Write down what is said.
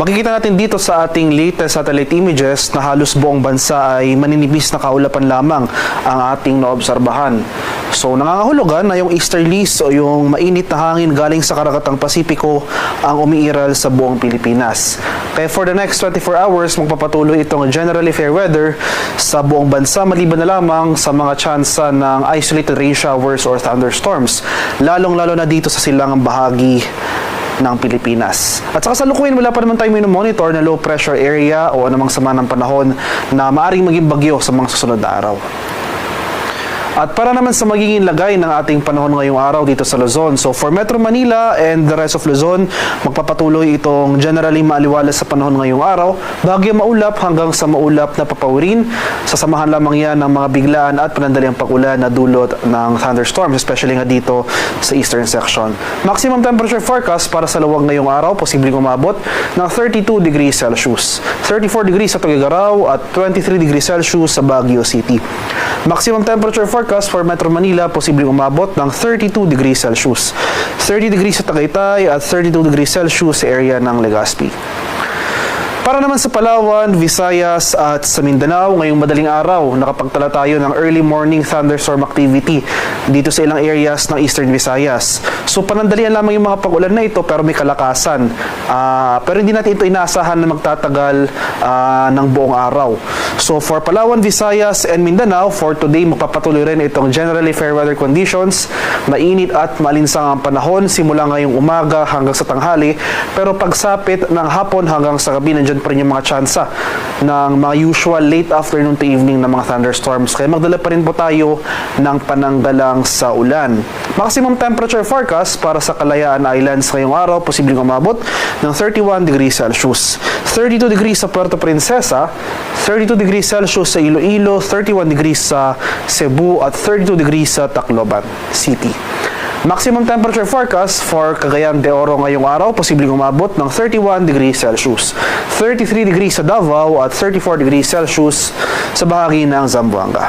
Makikita natin dito sa ating latest satellite images na halos buong bansa ay maninipis na kaulapan lamang ang ating naobserbahan. So nangangahulugan na yung easterlies o yung mainit na hangin galing sa karagatang Pasipiko ang umiiral sa buong Pilipinas. Kaya for the next 24 hours, magpapatuloy itong generally fair weather sa buong bansa maliban na lamang sa mga tsansa ng isolated rain showers or thunderstorms, lalong-lalo na dito sa silangang bahagi ng Pilipinas. At sa kasalukuyan, wala pa naman tayo monitor na low pressure area o anumang sama ng panahon na maaring maging bagyo sa mga susunod na araw. At para naman sa magiging lagay ng ating panahon ngayong araw dito sa Luzon. So for Metro Manila and the rest of Luzon, magpapatuloy itong generally maaliwalas sa panahon ngayong araw. Bahagya maulap hanggang sa maulap na papawirin. Sasamahan lamang yan ng mga biglaan at panandaliang pag-ulan na dulot ng thunderstorms, especially nga dito sa eastern section. Maximum temperature forecast para sa luwag ngayong araw, posibleng umabot ng 32 degrees Celsius. 34 degrees sa Tuguegarao at 23 degrees Celsius sa Baguio City. Maximum temperature forecast for Metro Manila, posibleng umabot ng 32 degrees Celsius. 30 degrees sa Tagaytay at 32 degrees Celsius sa area ng Legazpi. Para naman sa Palawan, Visayas at sa Mindanao, ngayong madaling araw, nakapagtala tayo ng early morning thunderstorm activity dito sa ilang areas ng Eastern Visayas. So panandalian lamang yung mga pag-ulan na ito pero may kalakasan. Pero hindi natin ito inaasahan na magtatagal ng buong araw. So for Palawan, Visayas and Mindanao, for today magpapatuloy rin itong generally fair weather conditions. Mainit at malinsang ang panahon simula ngayong umaga hanggang sa tanghali. Pero pagsapit ng hapon hanggang sa gabi, nandiyan pa rin yung mga tsansa ng mga usual late afternoon to evening na mga thunderstorms. Kaya magdala pa rin po tayo ng pananggalang sa ulan. Maximum temperature forecast para sa Kalayaan Islands ngayong araw, posibleng umabot ng 31 degrees Celsius. 32 degrees sa Puerto Princesa, 32 degrees Celsius sa Iloilo, 31 degrees sa Cebu at 32 degrees sa Tacloban City. Maximum temperature forecast for Cagayan de Oro ngayong araw, posibleng umabot ng 31 degrees Celsius. 33 degrees sa Davao at 34 degrees Celsius sa bahagi ng Zamboanga.